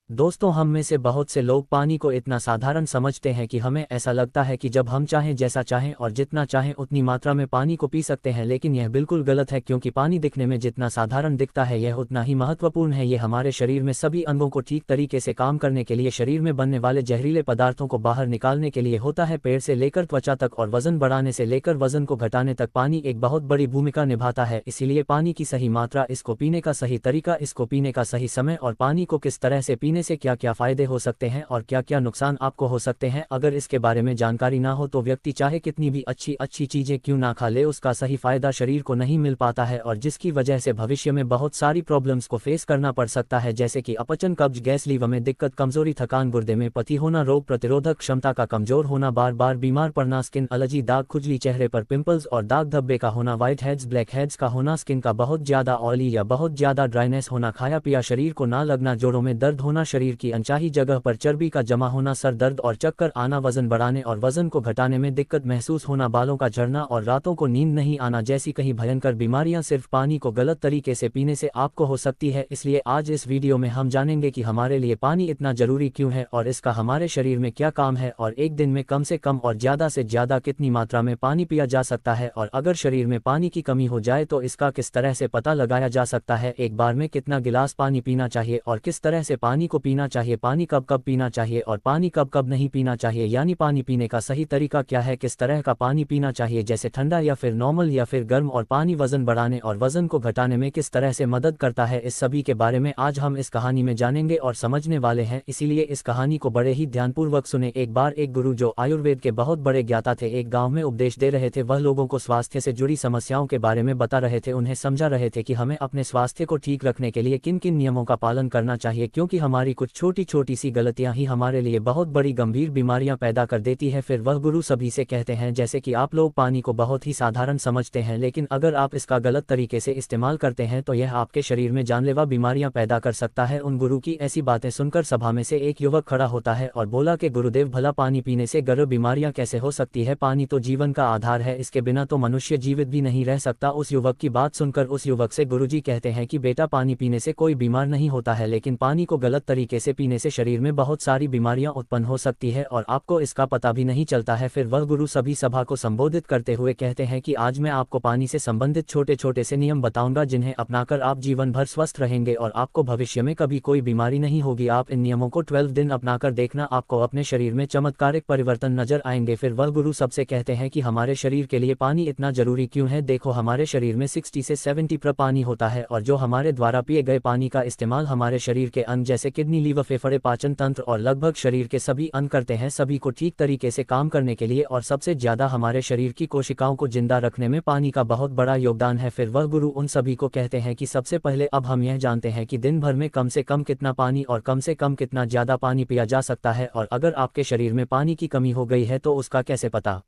दोस्तों, हम में से बहुत से लोग पानी को इतना साधारण समझते हैं कि हमें ऐसा लगता है कि जब हम चाहें, जैसा चाहें और जितना चाहें उतनी मात्रा में पानी को पी सकते हैं। लेकिन यह बिल्कुल गलत है, क्योंकि पानी दिखने में जितना साधारण दिखता है यह उतना ही महत्वपूर्ण है। ये हमारे शरीर में सभी अंगों को ठीक तरीके से काम करने के लिए, शरीर में बनने वाले जहरीले पदार्थों को बाहर निकालने के लिए होता है। पेड़ से लेकर त्वचा तक और वजन बढ़ाने से लेकर वजन को घटाने तक पानी एक बहुत बड़ी भूमिका निभाता है। इसीलिए पानी की सही मात्रा, इसको पीने का सही तरीका, इसको पीने का सही समय और पानी को किस तरह से पीने से क्या क्या फायदे हो सकते हैं और क्या क्या नुकसान आपको हो सकते हैं, अगर इसके बारे में जानकारी ना हो तो व्यक्ति चाहे कितनी भी अच्छी अच्छी चीजें क्यों ना खा ले, उसका सही फायदा शरीर को नहीं मिल पाता है और जिसकी वजह से भविष्य में बहुत सारी प्रॉब्लम्स को फेस करना पड़ सकता है, जैसे कि अपचन, कब्ज, गैस, लीवर में दिक्कत, कमजोरी, थकान, गुर्दे में पथरी होना, रोग प्रतिरोधक क्षमता का कमजोर होना, बार बार बीमार पड़ना, स्किन एलर्जी, दाग, खुजली, चेहरे पर पिंपल्स और दाग धब्बे का होना, व्हाइट हेड्स, ब्लैक हेड्स का होना, स्किन का बहुत ज्यादा ऑयली या बहुत ज्यादा ड्राइनेस होना, खाया पिया शरीर को ना लगना, जोड़ों में दर्द होना, शरीर की अनचाही जगह पर चर्बी का जमा होना, सर दर्द और चक्कर आना, वजन बढ़ाने और वजन को घटाने में दिक्कत महसूस होना, बालों का झड़ना और रातों को नींद नहीं आना जैसी कई भयंकर बीमारियां सिर्फ पानी को गलत तरीके से पीने से आपको हो सकती है। इसलिए आज इस वीडियो में हम जानेंगे कि हमारे लिए पानी इतना जरूरी क्यों है और इसका हमारे शरीर में क्या काम है और एक दिन में कम से कम और ज्यादा से ज्यादा कितनी मात्रा में पानी पिया जा सकता है और अगर शरीर में पानी की कमी हो जाए तो इसका किस तरह से पता लगाया जा सकता है, एक बार में कितना गिलास पानी पीना चाहिए और किस तरह से पानी को पीना चाहिए, पानी कब कब पीना चाहिए और पानी कब कब नहीं पीना चाहिए, यानी पानी पीने का सही तरीका क्या है, किस तरह का पानी पीना चाहिए, जैसे ठंडा या फिर नॉर्मल या फिर गर्म, और पानी वजन बढ़ाने और वजन को घटाने में किस तरह से मदद करता है, इस सभी के बारे में आज हम इस कहानी में जानेंगे और समझने वाले हैं। इसीलिए इस कहानी को बड़े ही ध्यानपूर्वक सुने। एक बार एक गुरु जो आयुर्वेद के बहुत बड़े ज्ञाता थे, एक गाँव में उपदेश दे रहे थे। वह लोगों को स्वास्थ्य से जुड़ी समस्याओं के बारे में बता रहे थे, उन्हें समझा रहे थे कि हमें अपने स्वास्थ्य को ठीक रखने के लिए किन किन नियमों का पालन करना चाहिए, क्योंकि हमारी कुछ छोटी छोटी सी गलतियां ही हमारे लिए बहुत बड़ी गंभीर बीमारियां पैदा कर देती है। फिर वह गुरु सभी से कहते हैं, जैसे कि आप लोग पानी को बहुत ही साधारण समझते हैं, लेकिन अगर आप इसका गलत तरीके से इस्तेमाल करते हैं तो यह आपके शरीर में जानलेवा बीमारियां पैदा कर सकता है। उन गुरु की ऐसी बातें सुनकर सभा में से एक युवक खड़ा होता है और बोला कि गुरुदेव, भला पानी पीने से गर्भ बीमारियां कैसे हो सकती है, पानी तो जीवन का आधार है, इसके बिना तो मनुष्य जीवित भी नहीं रह सकता। उस युवक की बात सुनकर उस युवक से गुरुजी कहते हैं कि बेटा, पानी पीने से कोई बीमार नहीं होता है, लेकिन पानी को गलत तरीके से पीने से शरीर में बहुत सारी बीमारियां उत्पन्न हो सकती है और आपको इसका पता भी नहीं चलता है। फिर वह गुरु सभी सभा को संबोधित करते हुए कहते हैं कि आज मैं आपको पानी से संबंधित छोटे छोटे से नियम बताऊंगा, जिन्हें अपनाकर आप जीवन भर स्वस्थ रहेंगे और आपको भविष्य में कभी कोई बीमारी नहीं होगी। आप इन नियमों को 12 दिन अपनाकर देखना, आपको अपने शरीर में चमत्कारिक परिवर्तन नजर आएंगे। फिर वह गुरु सबसे कहते हैं कि हमारे शरीर के लिए पानी इतना जरूरी क्यों है। देखो, हमारे शरीर में 60 से 70% पानी होता है और जो हमारे द्वारा पिए गए पानी का इस्तेमाल हमारे शरीर के अंग जैसे किडनी, लीवर, फेफड़े, पाचन तंत्र और लगभग शरीर के सभी अंग करते हैं, सभी को ठीक तरीके से काम करने के लिए, और सबसे ज्यादा हमारे शरीर की कोशिकाओं को जिंदा रखने में पानी का बहुत बड़ा योगदान है। फिर वह गुरु उन सभी को कहते हैं कि सबसे पहले अब हम यह जानते हैं कि दिन भर में कम से कम कितना पानी और कम से कम कितना ज्यादा पानी पिया जा सकता है, और अगर आपके शरीर में पानी की कमी हो गई है तो उसका कैसे पता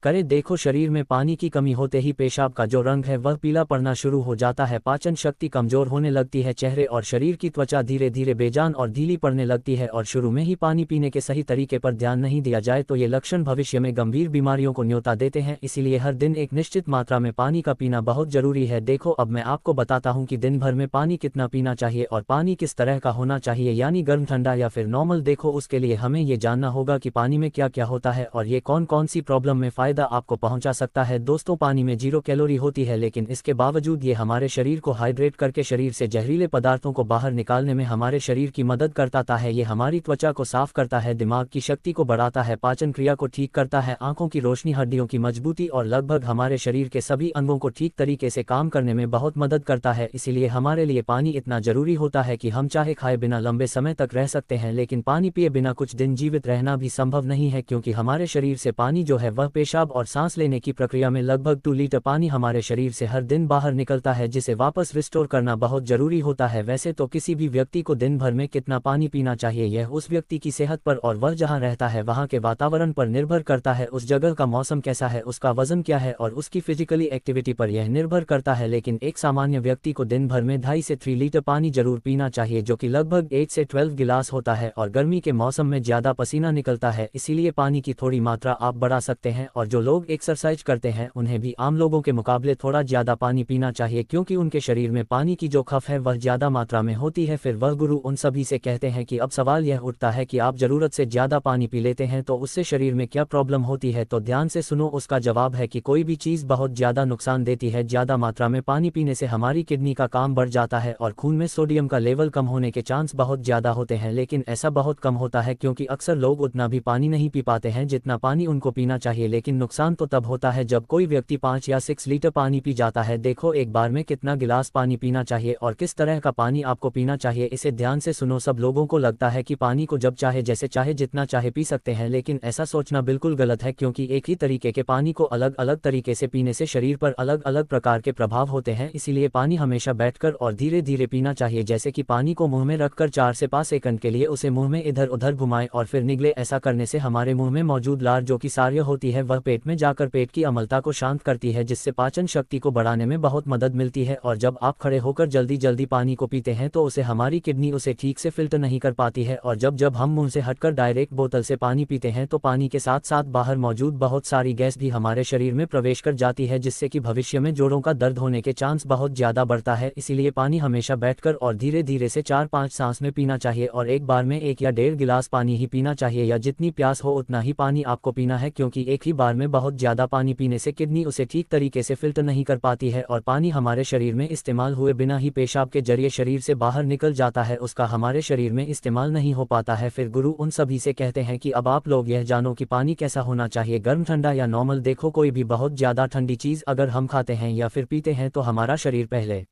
करें। देखो, शरीर में पानी की कमी होते ही पेशाब का जो रंग है वह पीला पड़ना शुरू हो जाता है, पाचन शक्ति कमजोर होने लगती है, चेहरे और शरीर की त्वचा धीरे धीरे बेजान और ढीली पड़ने लगती है, और शुरू में ही पानी पीने के सही तरीके पर ध्यान नहीं दिया जाए तो ये लक्षण भविष्य में गंभीर बीमारियों को न्योता देते हैं। इसीलिए हर दिन एक निश्चित मात्रा में पानी का पीना बहुत जरूरी है। देखो, अब मैं आपको बताता हूँ कि दिन भर में पानी कितना पीना चाहिए और पानी किस तरह का होना चाहिए, यानी गर्म, ठंडा या फिर नॉर्मल। देखो, उसके लिए हमें ये जानना होगा कि पानी में क्या क्या होता है और ये कौन कौन सी प्रॉब्लम में फायदा आपको पहुंचा सकता है। दोस्तों, पानी में 0 कैलोरी होती है, लेकिन इसके बावजूद ये हमारे शरीर को हाइड्रेट करके शरीर से जहरीले पदार्थों को बाहर निकालने में हमारे शरीर की मदद करता है। ये हमारी त्वचा को साफ करता है, दिमाग की शक्ति को बढ़ाता है, पाचन क्रिया को ठीक करता है, आंखों की रोशनी, हड्डियों की मजबूती और लगभग हमारे शरीर के सभी अंगों को ठीक तरीके से काम करने में बहुत मदद करता है। इसीलिए हमारे लिए पानी इतना जरूरी होता है कि हम चाहे खाए बिना लंबे समय तक रह सकते हैं, लेकिन पानी पिए बिना कुछ दिन जीवित रहना भी संभव नहीं है, क्योंकि हमारे शरीर से पानी जो है वह पेशाब और सांस लेने की प्रक्रिया में लगभग 2 लीटर पानी हमारे शरीर से हर दिन बाहर निकलता है, जिसे वापस रिस्टोर करना बहुत जरूरी होता है। वैसे तो किसी भी व्यक्ति को दिन भर में कितना पानी पीना चाहिए यह उस व्यक्ति की सेहत पर और वह जहां रहता है वहां के वातावरण पर निर्भर करता है, उस जगह का मौसम कैसा है, उसका वजन क्या है और उसकी फिजिकली एक्टिविटी पर यह निर्भर करता है। लेकिन एक सामान्य व्यक्ति को दिन भर में 2.5 से 3 लीटर पानी जरूर पीना चाहिए, जो कि लगभग 8 से 12 गिलास होता है, और गर्मी के मौसम में ज्यादा पसीना निकलता है, इसीलिए पानी की थोड़ी मात्रा आप बढ़ा सकते हैं और और जो लोग एक्सरसाइज करते हैं उन्हें भी आम लोगों के मुकाबले थोड़ा ज़्यादा पानी पीना चाहिए, क्योंकि उनके शरीर में पानी की जो खपत है वह ज़्यादा मात्रा में होती है। फिर वह गुरु उन सभी से कहते हैं कि अब सवाल यह उठता है कि आप ज़रूरत से ज़्यादा पानी पी लेते हैं तो उससे शरीर में क्या प्रॉब्लम होती है। तो ध्यान से सुनो, उसका जवाब है कि कोई भी चीज़ बहुत ज़्यादा नुकसान देती है। ज़्यादा मात्रा में पानी पीने से हमारी किडनी का काम बढ़ जाता है और खून में सोडियम का लेवल कम होने के चांस बहुत ज़्यादा होते हैं, लेकिन ऐसा बहुत कम होता है क्योंकि अक्सर लोग उतना भी पानी नहीं पी पाते हैं जितना पानी उनको पीना चाहिए। लेकिन नुकसान तो तब होता है जब कोई व्यक्ति 5 या 6 लीटर पानी पी जाता है। देखो एक बार में कितना गिलास पानी पीना चाहिए और किस तरह का पानी आपको पीना चाहिए, इसे ध्यान से सुनो। सब लोगों को लगता है कि पानी को जब चाहे जैसे चाहे जितना चाहे पी सकते हैं, लेकिन ऐसा सोचना बिल्कुल गलत है, क्योंकि एक ही तरीके के पानी को अलग अलग तरीके से पीने से शरीर पर अलग अलग प्रकार के प्रभाव होते हैं। इसीलिए पानी हमेशा बैठकर और धीरे धीरे पीना चाहिए, जैसे कि पानी को मुंह में रखकर 4 से 5 सेकंड के लिए उसे मुंह में इधर उधर घुमाएं और फिर निगले। ऐसा करने से हमारे मुंह में मौजूद लार जो कि सार्य होती है वह पेट में जाकर पेट की अम्लता को शांत करती है, जिससे पाचन शक्ति को बढ़ाने में बहुत मदद मिलती है। और जब आप खड़े होकर जल्दी जल्दी पानी को पीते हैं तो उसे हमारी किडनी उसे ठीक से फिल्टर नहीं कर पाती है, और जब जब हम मुंह से हटकर डायरेक्ट बोतल से पानी पीते हैं तो पानी के साथ साथ बाहर मौजूद बहुत सारी गैस भी हमारे शरीर में प्रवेश कर जाती है, जिससे कि भविष्य में जोड़ों का दर्द होने के चांस बहुत ज़्यादा बढ़ता है। इसीलिए पानी हमेशा बैठकर और धीरे धीरे से 4-5 सांस में पीना चाहिए और एक बार में 1 या 1.5 गिलास पानी ही पीना चाहिए, या जितनी प्यास हो उतना ही पानी आपको पीना है, क्योंकि एक ही बार में बहुत ज़्यादा पानी पीने से किडनी उसे ठीक तरीके से फिल्टर नहीं कर पाती है और पानी हमारे शरीर में इस्तेमाल हुए बिना ही पेशाब के जरिए शरीर से बाहर निकल जाता है, उसका हमारे शरीर में इस्तेमाल नहीं हो पाता है। फिर गुरु उन सभी से कहते हैं कि अब आप लोग यह जानो कि पानी कैसा होना चाहिए, गर्म, ठंडा या नॉर्मल। देखो कोई भी बहुत ज़्यादा ठंडी चीज़ अगर हम खाते हैं या फिर पीते हैं तो हमारा शरीर पहले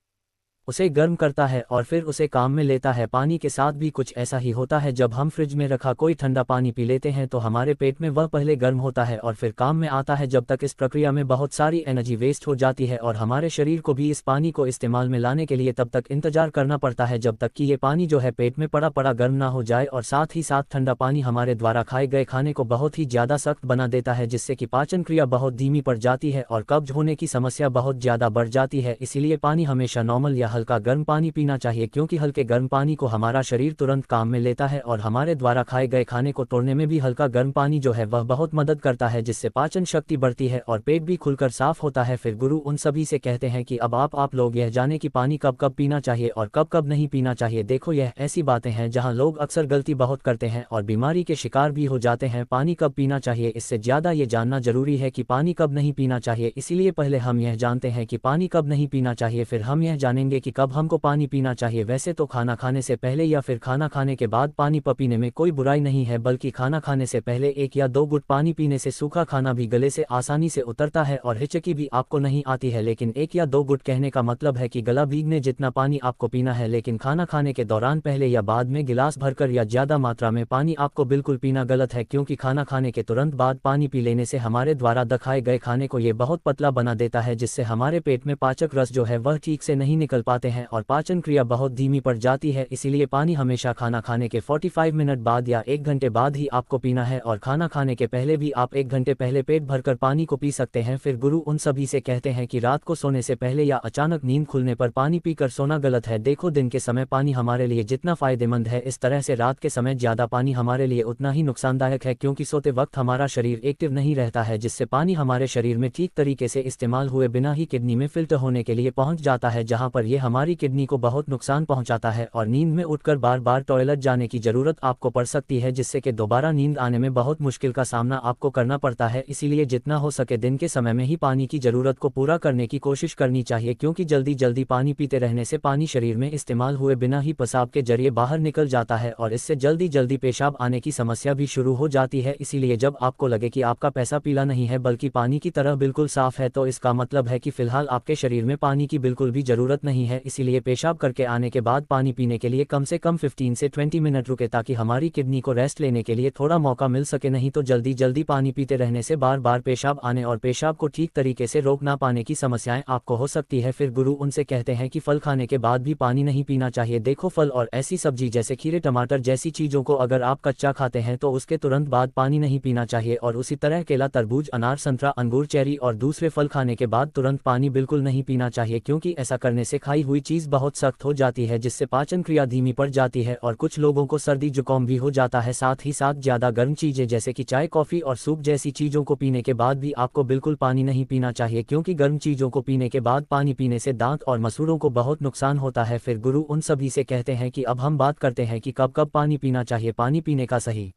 उसे गर्म करता है और फिर उसे काम में लेता है। पानी के साथ भी कुछ ऐसा ही होता है। जब हम फ्रिज में रखा कोई ठंडा पानी पी लेते हैं तो हमारे पेट में वह पहले गर्म होता है और फिर काम में आता है। जब तक इस प्रक्रिया में बहुत सारी एनर्जी वेस्ट हो जाती है और हमारे शरीर को भी इस पानी को इस्तेमाल में लाने के लिए तब तक इंतजार करना पड़ता है जब तक कि ये पानी जो है पेट में पड़ा पड़ा गर्म ना हो जाए। और साथ ही साथ ठंडा पानी हमारे द्वारा खाए गए खाने को बहुत ही ज़्यादा सख्त बना देता है, जिससे कि पाचन क्रिया बहुत धीमी पड़ जाती है और कब्ज होने की समस्या बहुत ज़्यादा बढ़ जाती है। इसीलिए पानी हमेशा नॉर्मल या हल्का गर्म पानी पीना चाहिए, क्योंकि हल्के गर्म पानी को हमारा शरीर तुरंत काम में लेता है और हमारे द्वारा खाए गए खाने को तोड़ने में भी हल्का गर्म पानी जो है वह बहुत मदद करता है, जिससे पाचन शक्ति बढ़ती है और पेट भी खुलकर साफ होता है। फिर गुरु उन सभी से कहते हैं कि अब आप लोग यह जाने कि पानी कब कब पीना चाहिए और कब कब नहीं पीना चाहिए। देखो यह ऐसी बातें हैं जहां लोग अक्सर गलती बहुत करते हैं और बीमारी के शिकार भी हो जाते हैं। पानी कब पीना चाहिए इससे ज़्यादा ये जानना जरूरी है कि पानी कब नहीं पीना चाहिए। इसीलिए पहले हम यह जानते हैं कि पानी कब नहीं पीना चाहिए, फिर हम यह जानेंगे कि कब हमको पानी पीना चाहिए। वैसे तो खाना खाने से पहले या फिर खाना खाने के बाद पानी पीने में कोई बुराई नहीं है, बल्कि खाना खाने से पहले 1 या 2 घुट पानी पीने से सूखा खाना भी गले से आसानी से उतरता है और हिचकी भी आपको नहीं आती है। लेकिन 1 या 2 घुट कहने का मतलब है कि गला भीगने जितना पानी आपको पीना है, लेकिन खाना खाने के दौरान पहले या बाद में गिलास भरकर या ज़्यादा मात्रा में पानी आपको बिल्कुल पीना गलत है, क्योंकि खाना खाने के तुरंत बाद पानी पी लेने से हमारे द्वारा दखाए गए खाने को ये बहुत पतला बना देता है, जिससे हमारे पेट में पाचक रस जो है वह ठीक से नहीं निकल पाते हैं और पाचन क्रिया बहुत धीमी पड़ जाती है। इसीलिए पानी हमेशा खाना खाने के 45 मिनट बाद या 1 घंटे बाद ही आपको पीना है और खाना खाने के पहले भी आप 1 घंटे पहले पेट भरकर पानी को पी सकते हैं। फिर गुरु उन सभी से कहते हैं कि रात को सोने से पहले या अचानक नींद खुलने पर पानी पीकर सोना गलत है। देखो दिन के समय पानी हमारे लिए जितना फायदेमंद है, इस तरह से रात के समय ज़्यादा पानी हमारे लिए उतना ही नुकसानदायक है, क्योंकि सोते वक्त हमारा शरीर एक्टिव नहीं रहता है, जिससे पानी हमारे शरीर में ठीक तरीके से इस्तेमाल हुए बिना ही किडनी में फिल्टर होने के लिए पहुंच जाता है, जहां पर यह हमारी किडनी को बहुत नुकसान पहुंचाता है और नींद में उठकर बार बार टॉयलेट जाने की जरूरत आपको पड़ सकती है, जिससे कि दोबारा नींद आने में बहुत मुश्किल का सामना आपको करना पड़ता है। इसीलिए जितना हो सके दिन के समय में ही पानी की जरूरत को पूरा करने की कोशिश करनी चाहिए, क्योंकि जल्दी जल्दी पानी पीते रहने से पानी शरीर में इस्तेमाल हुए बिना ही पेशाब के जरिए बाहर निकल जाता है और इससे जल्दी जल्दी पेशाब आने की समस्या भी शुरू हो जाती है। इसीलिए जब आपको लगे कि आपका पैसा पीला नहीं है बल्कि पानी की तरह बिल्कुल साफ है, तो इसका मतलब है कि फिलहाल आपके शरीर में पानी की बिल्कुल भी जरूरत नहीं है। इसीलिए पेशाब करके आने के बाद पानी पीने के लिए कम से कम 15 से 20 मिनट रुके, ताकि हमारी किडनी को रेस्ट लेने के लिए थोड़ा मौका मिल सके। नहीं तो जल्दी जल्दी पानी पीते रहने से बार बार पेशाब आने और पेशाब को ठीक तरीके से रोक ना पाने की समस्याएं आपको हो सकती है। फिर गुरु उनसे कहते हैं कि फल खाने के बाद भी पानी नहीं पीना चाहिए। देखो फल और ऐसी सब्जी जैसे खीरे, टमाटर जैसी चीजों को अगर आप कच्चा खाते हैं तो उसके तुरंत बाद पानी नहीं पीना चाहिए, और उसी तरह केला, तरबूज, अनार, संतरा, अंगूर, चेरी और दूसरे फल खाने के बाद तुरंत पानी बिल्कुल नहीं पीना चाहिए, क्योंकि ऐसा करने से खाई हुई चीज़ बहुत सख्त हो जाती है जिससे पाचन क्रिया धीमी पड़ जाती है और कुछ लोगों को सर्दी जुकाम भी हो जाता है। साथ ही साथ ज़्यादा गर्म चीज़ें जैसे कि चाय, कॉफ़ी और सूप जैसी चीज़ों को पीने के बाद भी आपको बिल्कुल पानी नहीं पीना चाहिए, क्योंकि गर्म चीज़ों को पीने के बाद पानी पीने से दांत और मसूड़ों को बहुत नुकसान होता है। फिर गुरु उन सभी से कहते हैं कि अब हम बात करते हैं कि कब कब पानी पीना चाहिए। पानी पीने का सही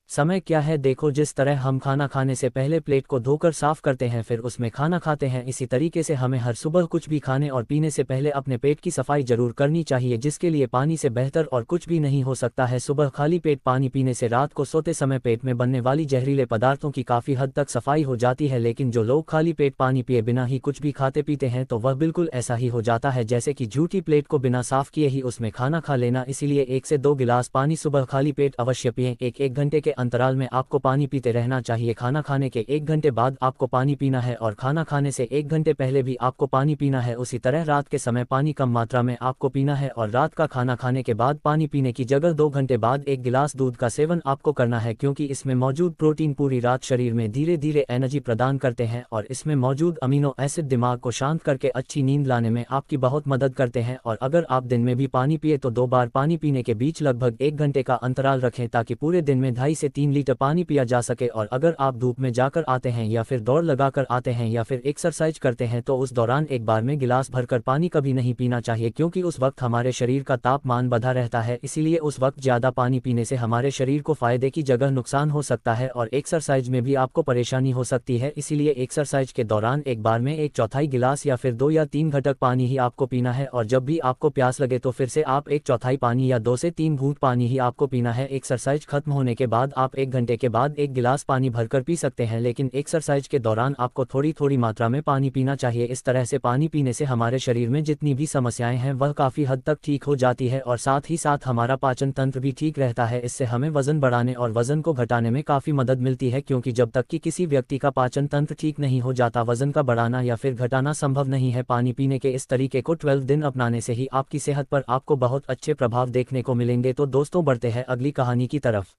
समय क्या है? देखो, जिस तरह हम खाना खाने से पहले प्लेट को धोकर साफ करते हैं फिर उसमें खाना खाते हैं, इसी तरीके से हमें हर सुबह कुछ भी खाने और पीने से पहले अपने पेट की सफाई जरूर करनी चाहिए, जिसके लिए पानी से बेहतर और कुछ भी नहीं हो सकता है। सुबह खाली पेट पानी पीने से रात को सोते समय पेट में बनने वाली जहरीले पदार्थों की काफ़ी हद तक सफाई हो जाती है। लेकिन जो लोग खाली पेट पानी पिए बिना ही कुछ भी खाते पीते हैं तो वह बिल्कुल ऐसा ही हो जाता है जैसे कि झूठी प्लेट को बिना साफ किए ही उसमें खाना खा लेना। इसीलिए 1 से 2 गिलास पानी सुबह खाली पेट अवश्य पिएं। एक घंटे के अंतराल में आपको पानी पीते रहना चाहिए। खाना खाने के 1 घंटे बाद आपको पानी पीना है और खाना खाने से 1 घंटे पहले भी आपको पानी पीना है। उसी तरह रात के समय पानी कम मात्रा में आपको पीना है और रात का खाना खाने के बाद पानी पीने की जगह 2 घंटे बाद 1 गिलास दूध का सेवन आपको करना है, क्योंकि इसमें मौजूद प्रोटीन पूरी रात शरीर में धीरे धीरे एनर्जी प्रदान करते हैं और इसमें मौजूद अमीनो एसिड दिमाग को शांत करके अच्छी नींद लाने में आपकी बहुत मदद करते हैं। और अगर आप दिन में भी पानी पिए तो 2 बार पानी पीने के बीच लगभग 1 घंटे का अंतराल रखें, ताकि पूरे दिन में 2.5 से 3 लीटर पानी पिया जा सके। और अगर आप धूप में जाकर आते हैं या फिर दौड़ लगाकर आते हैं या फिर एक्सरसाइज करते हैं तो उस दौरान एक बार में गिलास भरकर पानी कभी नहीं पीना चाहिए, क्योंकि उस वक्त हमारे शरीर का तापमान बढ़ा रहता है। इसीलिए उस वक्त ज़्यादा पानी पीने से हमारे शरीर को फायदे की जगह नुकसान हो सकता है और एक्सरसाइज में भी आपको परेशानी हो सकती है। इसीलिए एक्सरसाइज के दौरान एक बार में 1/4 गिलास या फिर 2 या 3 घटक पानी ही आपको पीना है और जब भी आपको प्यास लगे तो फिर से आप 1/4 पानी या 2 से 3 घूंट पानी ही आपको पीना है। एक्सरसाइज खत्म होने के बाद आप 1 घंटे के बाद 1 गिलास पानी भरकर पी सकते हैं, लेकिन एक्सरसाइज के दौरान आपको थोड़ी थोड़ी मात्रा में पानी पीना चाहिए। इस तरह से पानी पीने से हमारे शरीर में जितनी भी समस्याएं हैं वह काफ़ी हद तक ठीक हो जाती है और साथ ही साथ हमारा पाचन तंत्र भी ठीक रहता है। इससे हमें वजन बढ़ाने और वजन को घटाने में काफ़ी मदद मिलती है, क्योंकि जब तक कि किसी व्यक्ति का पाचन तंत्र ठीक नहीं हो जाता वजन का बढ़ाना या फिर घटाना संभव नहीं है। पानी पीने के इस तरीके को 12 दिन अपनाने से ही आपकी सेहत पर आपको बहुत अच्छे प्रभाव देखने को मिलेंगे। तो दोस्तों, बढ़ते हैं अगली कहानी की तरफ।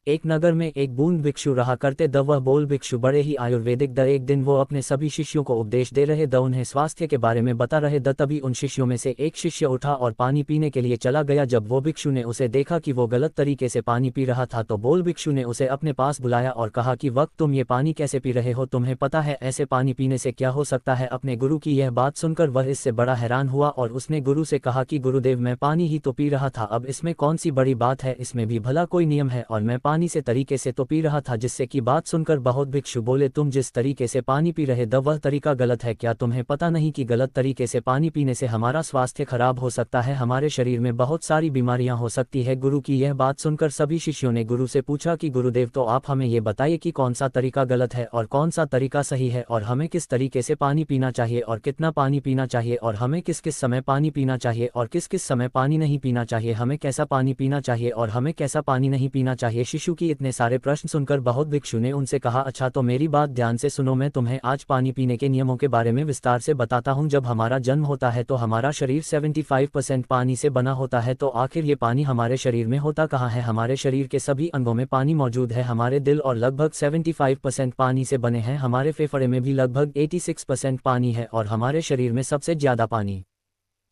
एक नगर में एक बूंद भिक्षु रहा करते द। वह बोल भिक्षु बड़े ही आयुर्वेदिक द। एक दिन वो अपने सभी शिष्यों को उपदेश दे रहे द, उन्हें स्वास्थ्य के बारे में बता रहे द। तभी उन शिष्यों में से एक शिष्य उठा और पानी पीने के लिए चला गया। जब वो भिक्षु ने उसे देखा कि वो गलत तरीके से पानी पी रहा था तो बोल भिक्षु ने उसे अपने पास बुलाया और कहा कि वक्त तुम ये पानी कैसे पी रहे हो? तुम्हें पता है ऐसे पानी पीने से क्या हो सकता है? अपने गुरु की यह बात सुनकर वह इससे बड़ा हैरान हुआ और उसने गुरु से कहा कि गुरुदेव, मैं पानी ही तो पी रहा था, अब इसमें कौन सी बड़ी बात है? इसमें भी भला कोई नियम है और मैं पानी से तरीके से तो पी रहा था। जिससे की बात सुनकर बहुत भिक्षु बोले, तुम जिस तरीके से पानी पी रहे द वह तरीका गलत है। क्या तुम्हें पता नहीं कि गलत तरीके से पानी पीने से हमारा स्वास्थ्य खराब हो सकता है, हमारे शरीर में बहुत सारी बीमारियां हो सकती है? गुरु की यह बात सुनकर सभी शिष्यों ने गुरु से पूछा कि गुरुदेव, तो आप हमें ये बताइए कि कौन सा तरीका गलत है और कौन सा तरीका सही है, और हमें किस तरीके से पानी पीना चाहिए और कितना पानी पीना चाहिए, और हमें किस किस समय पानी पीना चाहिए और किस किस समय पानी नहीं पीना चाहिए, हमें कैसा पानी पीना चाहिए और हमें कैसा पानी नहीं पीना चाहिए। शिशु की इतने सारे प्रश्न सुनकर बहुत भिक्षु ने उनसे कहा, अच्छा तो मेरी बात ध्यान से सुनो, मैं तुम्हें आज पानी पीने के नियमों के बारे में विस्तार से बताता हूँ। जब हमारा जन्म होता है तो हमारा शरीर 75% पानी से बना होता है, तो आखिर ये पानी हमारे शरीर में होता कहाँ है? हमारे शरीर के सभी अंगों में पानी मौजूद है। हमारे दिल और लगभग 75% पानी से बने हैं, हमारे फेफड़े में भी लगभग 86% पानी है और हमारे शरीर में सबसे ज़्यादा पानी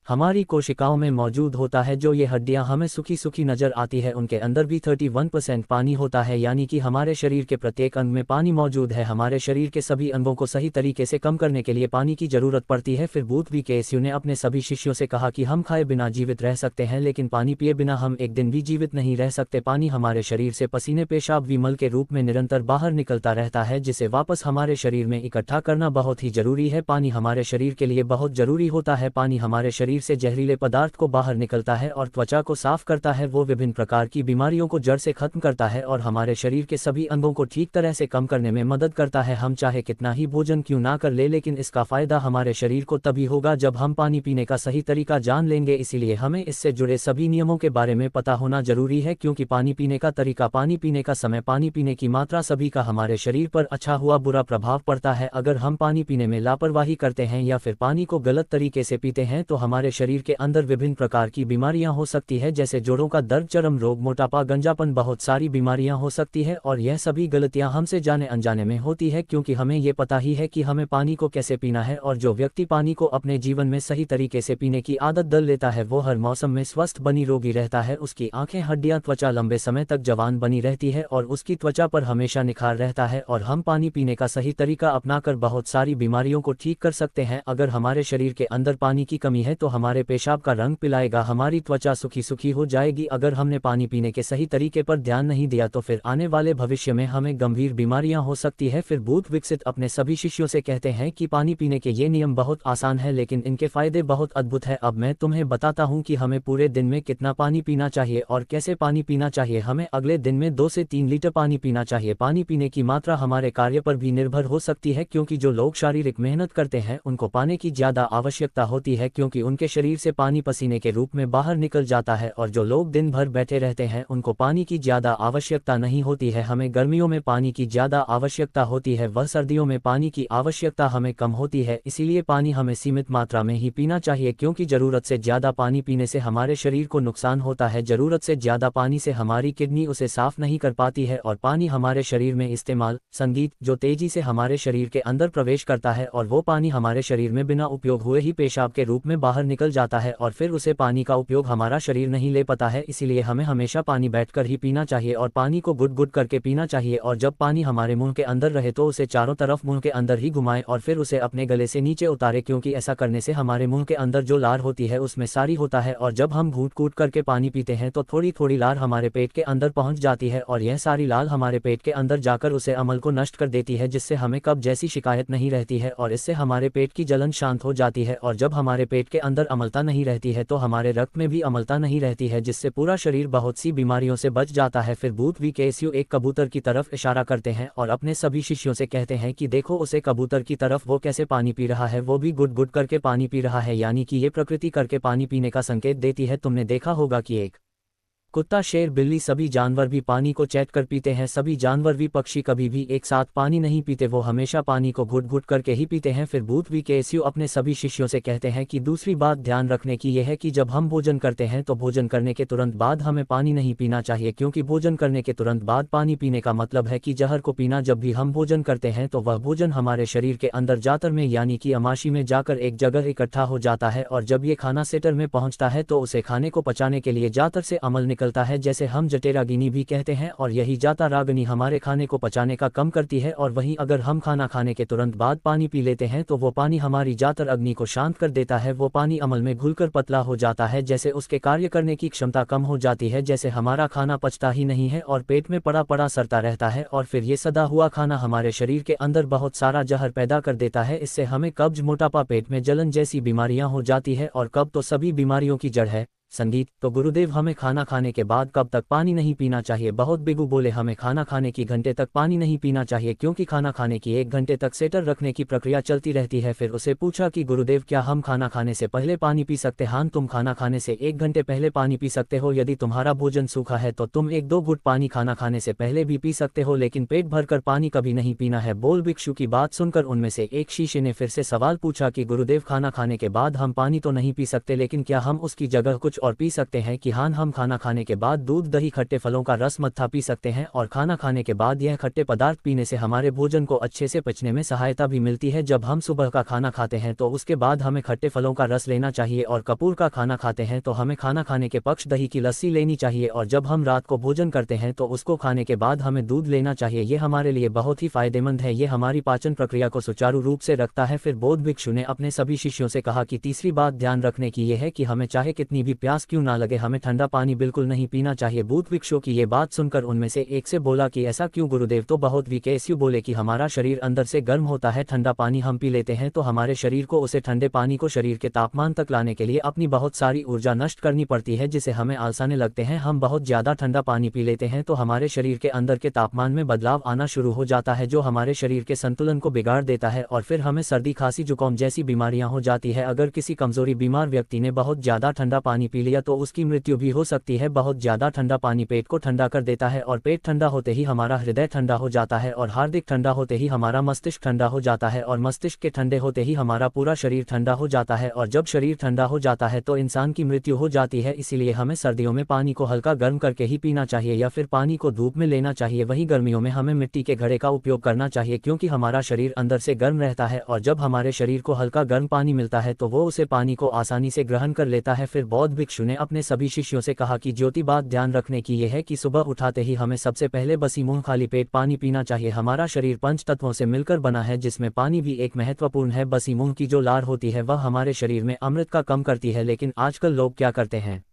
हमारी कोशिकाओं में मौजूद होता है। जो ये हड्डियां हमें सूखी सूखी नजर आती है उनके अंदर भी 31% पानी होता है, यानी कि हमारे शरीर के प्रत्येक अंग में पानी मौजूद है। हमारे शरीर के सभी अंगों को सही तरीके से कम करने के लिए पानी की जरूरत पड़ती है। फिर बूथ भी केस्यू ने अपने सभी शिष्यों से कहा कि हम खाए बिना जीवित रह सकते हैं, लेकिन पानी पिए बिना हम एक दिन भी जीवित नहीं रह सकते। पानी हमारे शरीर से पसीने, पेशाब, विमल के रूप में निरंतर बाहर निकलता रहता है, जिसे वापस हमारे शरीर में इकट्ठा करना बहुत ही जरूरी है। पानी हमारे शरीर के लिए बहुत जरूरी होता है। पानी हमारे शरीर से जहरीले पदार्थ को बाहर निकलता है और त्वचा को साफ करता है। वो विभिन्न प्रकार की बीमारियों को जड़ से खत्म करता है और हमारे शरीर के सभी अंगों को ठीक तरह से कम करने में मदद करता है। हम चाहे कितना ही भोजन क्यों ना कर ले, लेकिन इसका फायदा हमारे शरीर को तभी होगा जब हम पानी पीने का सही तरीका जान लेंगे। इसीलिए हमें इससे जुड़े सभी नियमों के बारे में पता होना जरूरी है, क्योंकि पानी पीने का तरीका, पानी पीने का समय, पानी पीने की मात्रा सभी का हमारे शरीर पर अच्छा हुआ बुरा प्रभाव पड़ता है। अगर हम पानी पीने में लापरवाही करते हैं या फिर पानी को गलत तरीके से पीते हैं तो हमारे हमारे शरीर के अंदर विभिन्न प्रकार की बीमारियां हो सकती है, जैसे जोड़ों का दर्द, चर्म रोग, मोटापा, गंजापन, बहुत सारी बीमारियां हो सकती है। और यह सभी गलतियां हमसे जाने अनजाने में होती है, क्योंकि हमें ये पता ही है कि हमें पानी को कैसे पीना है। और जो व्यक्ति पानी को अपने जीवन में सही तरीके से पीने की आदत डाल लेता है, वो हर मौसम में स्वस्थ बनी रोगी रहता है। उसकी आंखें, हड्डियां, त्वचा लंबे समय तक जवान बनी रहती है और उसकी त्वचा पर हमेशा निखार रहता है। और हम पानी पीने का सही तरीका अपनाकर बहुत सारी बीमारियों को ठीक कर सकते हैं। अगर हमारे शरीर के अंदर पानी की कमी है तो हमारे पेशाब का रंग पिलाएगा, हमारी त्वचा सूखी सूखी हो जाएगी। अगर हमने पानी पीने के सही तरीके पर ध्यान नहीं दिया तो फिर आने वाले भविष्य में हमें गंभीर बीमारियां हो सकती है। फिर बुद्ध विकसित अपने सभी शिष्यों से कहते हैं कि पानी पीने के ये नियम बहुत आसान है, लेकिन इनके फायदे बहुत अद्भुत है। अब मैं तुम्हें बताता हूँ कि हमें पूरे दिन में कितना पानी पीना चाहिए और कैसे पानी पीना चाहिए। हमें अगले दिन में 2 से 3 लीटर पानी पीना चाहिए। पानी पीने की मात्रा हमारे कार्य पर भी निर्भर हो सकती है, क्योंकि जो लोग शारीरिक मेहनत करते हैं उनको पानी की ज्यादा आवश्यकता होती है, क्योंकि उनके शरीर से पानी पसीने के रूप में बाहर निकल जाता है। और जो लोग दिन भर बैठे रहते हैं उनको पानी की ज्यादा आवश्यकता नहीं होती है। हमें गर्मियों में पानी की ज्यादा आवश्यकता होती है, वह सर्दियों में पानी की आवश्यकता हमें कम होती है। इसीलिए पानी हमें सीमित मात्रा में ही पीना चाहिए, क्योंकि जरूरत से ज्यादा पानी पीने से हमारे शरीर को नुकसान होता है। जरूरत से ज्यादा पानी से हमारी किडनी उसे साफ नहीं कर पाती है और पानी हमारे शरीर में इस्तेमाल संगीत जो तेजी से हमारे शरीर के अंदर प्रवेश करता है और वो पानी हमारे शरीर में बिना उपयोग हुए ही पेशाब के रूप में बाहर निकल जाता है और फिर उसे पानी का उपयोग हमारा शरीर नहीं ले पाता है। इसीलिए हमें हमेशा पानी बैठकर ही पीना चाहिए और पानी को गुट गुट करके पीना चाहिए। और जब पानी हमारे मुंह के अंदर रहे तो उसे चारों तरफ मुंह के अंदर ही घुमाएं और फिर उसे अपने गले से नीचे उतारे, क्योंकि ऐसा करने से हमारे मुंह के अंदर जो लार होती है उसमें सारी होता है। और जब हम घूट घूट करके पानी पीते हैं तो थोड़ी थोड़ी लार हमारे पेट के अंदर पहुंच जाती है और यह सारी लाल हमारे पेट के अंदर जाकर उसे अमल को नष्ट कर देती है, जिससे हमें कब्ज जैसी शिकायत नहीं रहती है और इससे हमारे पेट की जलन शांत हो जाती है। और जब हमारे पेट के अंदर अम्लता नहीं रहती है तो हमारे रक्त में भी अम्लता नहीं रहती है, जिससे पूरा शरीर बहुत सी बीमारियों से बच जाता है। फिर बुद्ध विकेसयु एक कबूतर की तरफ इशारा करते हैं और अपने सभी शिष्यों से कहते हैं कि देखो उसे कबूतर की तरफ, वो कैसे पानी पी रहा है, वो भी गुट गुट करके पानी पी रहा है, यानी कि ये प्रकृति करके पानी पीने का संकेत देती है। तुमने देखा होगा कि एक कुत्ता, शेर, बिल्ली, सभी जानवर भी पानी को चैट कर पीते हैं। सभी जानवर भी, पक्षी कभी भी एक साथ पानी नहीं पीते, वो हमेशा पानी को घुट घुट करके ही पीते हैं। फिर बुद्ध विकेसयु अपने सभी शिष्यों से कहते हैं कि दूसरी बात ध्यान रखने की यह है कि जब हम भोजन करते हैं तो भोजन करने के तुरंत बाद हमें पानी नहीं पीना चाहिए, क्योंकि भोजन करने के तुरंत बाद पानी पीने का मतलब है कि जहर को पीना। जब भी हम भोजन करते हैं तो वह भोजन हमारे शरीर के अंदर जातर में यानी कि अमाशी में जाकर एक जगह इकट्ठा हो जाता है और जब ये खाना सेटर में पहुंचता है तो उसे खाने को पचाने के लिए जातर से अमल निकलता है, जैसे हम जठराग्नि भी कहते हैं। और यही जाता रागनी हमारे खाने को पचाने का कम करती है। और वहीं अगर हम खाना खाने के तुरंत बाद पानी पी लेते हैं तो वो पानी हमारी जातर अग्नि को शांत कर देता है। वो पानी अमल में घुलकर पतला हो जाता है, जैसे उसके कार्य करने की क्षमता कम हो जाती है, जैसे हमारा खाना पचता ही नहीं है और पेट में पड़ा पड़ा सड़ता रहता है। और फिर ये सदा हुआ खाना हमारे शरीर के अंदर बहुत सारा जहर पैदा कर देता है। इससे हमें कब्ज, मोटापा, पेट में जलन जैसी बीमारियां हो जाती है और कब तो सभी बीमारियों की जड़ है संगीत। तो गुरुदेव, हमें खाना खाने के बाद कब तक पानी नहीं पीना चाहिए? बहुत बिगू बोले, हमें खाना खाने की घंटे तक पानी नहीं पीना चाहिए, क्योंकि खाना खाने की 1 घंटे तक सेटर रखने की प्रक्रिया चलती रहती है। फिर उसे पूछा कि गुरुदेव, क्या हम खाना खाने से पहले पानी पी सकते? हाँ, तुम खाना खाने से 1 घंटे पहले पानी पी सकते हो। यदि तुम्हारा भोजन सूखा है तो तुम 1-2 घुट पानी खाना खाने से पहले भी पी सकते हो, लेकिन पेट भरकर पानी कभी नहीं पीना है। बोल भिक्षु की बात सुनकर उनमें से एक शिष्य ने फिर से सवाल पूछा कि गुरुदेव, खाना खाने के बाद हम पानी तो नहीं पी सकते, लेकिन क्या हम उसकी जगह कुछ और पी सकते हैं? कि हाँ, हम खाना खाने के बाद दूध, दही, खट्टे फलों का रस, मट्ठा पी सकते हैं और खाना खाने के बाद यह खट्टे पदार्थ पीने से हमारे भोजन को अच्छे से पचने में सहायता भी मिलती है। जब हम सुबह का खाना खाते हैं तो उसके बाद हमें खट्टे फलों का रस लेना चाहिए और कपूर का खाना खाते हैं तो हमें खाना खाने के पक्ष दही की लस्सी लेनी चाहिए और जब हम रात को भोजन करते हैं तो उसको खाने के बाद हमें दूध लेना चाहिए। ये हमारे लिए बहुत ही फायदेमंद है, ये हमारी पाचन प्रक्रिया को सुचारू रूप से रखता है। फिर बौद्ध भिक्षु ने अपने सभी शिष्यों से कहा कि तीसरी बात ध्यान रखने की यह है कि हमें चाहे कितनी भी प्यास क्यों ना लगे, हमें ठंडा पानी बिल्कुल नहीं पीना चाहिए। बौद्ध भिक्षु की ये बात सुनकर उनमें से एक से बोला कि ऐसा क्यों गुरुदेव? तो बहुत विकेसयु बोले कि हमारा शरीर अंदर से गर्म होता है, ठंडा पानी हम पी लेते हैं तो हमारे शरीर को उसे ठंडे पानी को शरीर के तापमान तक लाने के लिए अपनी बहुत सारी ऊर्जा नष्ट करनी पड़ती है, जिसे हमें आलसाने लगते हैं। हम बहुत ज्यादा ठंडा पानी पी लेते हैं तो हमारे शरीर के अंदर के तापमान में बदलाव आना शुरू हो जाता है, जो हमारे शरीर के संतुलन को बिगाड़ देता है और फिर हमें सर्दी, खांसी, जुकाम जैसी बीमारियां हो जाती है। अगर किसी कमजोरी बीमार व्यक्ति ने बहुत ज्यादा ठंडा पानी पी लिया तो उसकी मृत्यु भी हो सकती है। बहुत ज़्यादा ठंडा पानी पेट को ठंडा कर देता है और पेट ठंडा होते ही हमारा हृदय ठंडा हो जाता है और हार्दिक ठंडा होते ही हमारा मस्तिष्क ठंडा हो जाता है और मस्तिष्क के ठंडे होते ही हमारा पूरा शरीर ठंडा हो जाता है और जब शरीर ठंडा हो जाता है तो इंसान की मृत्यु हो जाती है। इसीलिए हमें सर्दियों में पानी को हल्का गर्म करके ही पीना चाहिए या फिर पानी को धूप में लेना चाहिए। वहीं गर्मियों में हमें मिट्टी के घड़े का उपयोग करना चाहिए क्योंकि हमारा शरीर अंदर से गर्म रहता है और जब हमारे शरीर को हल्का गर्म पानी मिलता है तो वो उसे पानी को आसानी से ग्रहण कर लेता है। फिर बौद्ध भिक्षु ने अपने सभी शिष्यों से कहा कि ज्योति बात ध्यान रखने की यह है कि सुबह उठाते ही हमें सबसे पहले बसी मुंह खाली पेट पानी पीना चाहिए। हमारा शरीर पंच तत्वों से मिलकर बना है जिसमें पानी भी एक महत्वपूर्ण है। बसी मुंह की जो लार होती है वह हमारे शरीर में अमृत का कम करती है, लेकिन आजकल लोग क्या करते हैं,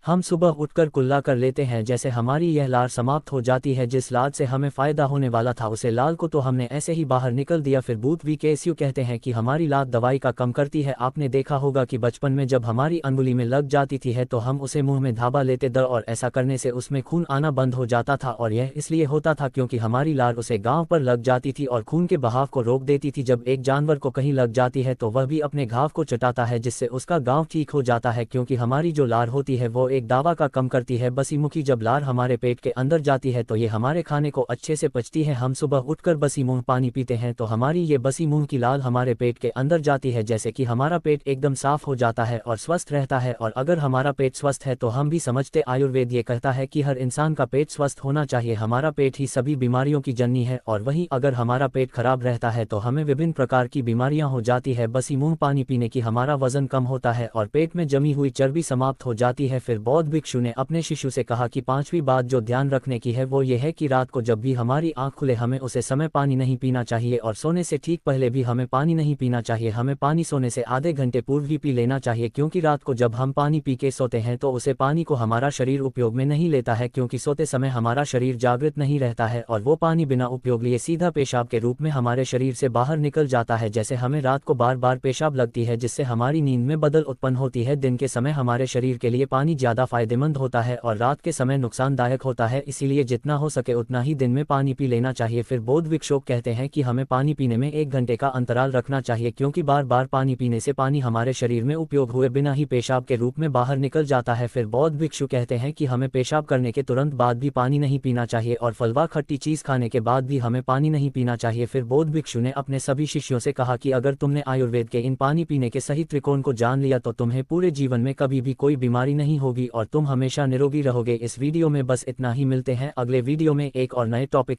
हम सुबह उठकर कुल्ला कर लेते हैं। जैसे हमारी यह लार समाप्त हो जाती है, जिस लार से हमें फ़ायदा होने वाला था उसे लाल को तो हमने ऐसे ही बाहर निकल दिया। फिर बूथ भी केएसयू कहते हैं कि हमारी लात दवाई का कम करती है। आपने देखा होगा कि बचपन में जब हमारी अंगुली में लग जाती थी है तो हम उसे मुंह में धाबा लेते द और ऐसा करने से उसमें खून आना बंद हो जाता था और यह इसलिए होता था क्योंकि हमारी लार उसे गाँव पर लग जाती थी और खून के बहाव को रोक देती थी। जब एक जानवर को कहीं लग जाती है तो वह भी अपने घाव को चटाता है जिससे उसका गाँव ठीक हो जाता है क्योंकि हमारी जो लार होती है वो एक दावा का कम करती है। बसी मुंह की जब लार हमारे पेट के अंदर जाती है तो ये हमारे खाने को अच्छे से पचती है। हम सुबह उठकर बसी मुंह पानी पीते हैं तो हमारी ये बसी मुंह की लाल हमारे पेट के अंदर जाती है, जैसे कि हमारा पेट एकदम साफ हो जाता है और स्वस्थ रहता है। और अगर हमारा पेट स्वस्थ है तो हम भी समझते, आयुर्वेद ये कहता है कि हर इंसान का पेट स्वस्थ होना चाहिए। हमारा पेट ही सभी बीमारियों की जननी है और वहीं अगर हमारा पेट खराब रहता है तो हमें विभिन्न प्रकार की बीमारियां हो जाती है। बसी मुंह पानी पीने की हमारा वजन कम होता है और पेट में जमी हुई चर्बी समाप्त हो जाती है। फिर बौद्ध भिक्षु ने अपने शिष्य से कहा कि पांचवी बात जो ध्यान रखने की है वो ये है कि रात को जब भी हमारी आंख खुले हमें उसे समय पानी नहीं पीना चाहिए और सोने से ठीक पहले भी हमें पानी नहीं पीना चाहिए। हमें पानी सोने से आधे घंटे पूर्व ही पी लेना चाहिए क्योंकि रात को जब हम पानी पी के सोते हैं तो उसे पानी को हमारा शरीर उपयोग में नहीं लेता है क्योंकि सोते समय हमारा शरीर जागृत नहीं रहता है और वो पानी बिना उपयोग लिए सीधा पेशाब के रूप में हमारे शरीर से बाहर निकल जाता है। जैसे हमें रात को बार बार पेशाब लगती है जिससे हमारी नींद में बदल उत्पन्न होती है। दिन के समय हमारे शरीर के लिए पानी ज़्यादा फायदेमंद होता है और रात के समय नुकसानदायक होता है, इसीलिए जितना हो सके उतना ही दिन में पानी पी लेना चाहिए। फिर बौद्ध भिक्षु कहते हैं कि हमें पानी पीने में 1 घंटे का अंतराल रखना चाहिए क्योंकि बार बार पानी पीने से पानी हमारे शरीर में उपयोग हुए बिना ही पेशाब के रूप में बाहर निकल जाता है। फिर बौद्ध भिक्षु कहते हैं कि हमें पेशाब करने के तुरंत बाद भी पानी नहीं पीना चाहिए और फलवा खट्टी चीज़ खाने के बाद भी हमें पानी नहीं पीना चाहिए। फिर बौद्ध भिक्षु ने अपने सभी शिष्यों से कहा कि अगर तुमने आयुर्वेद के इन पानी पीने के सही त्रिकोण को जान लिया तो तुम्हें पूरे जीवन में कभी भी कोई बीमारी नहीं होगी और तुम हमेशा निरोगी रहोगे। इस वीडियो में बस इतना ही, मिलते हैं अगले वीडियो में एक और नए टॉपिक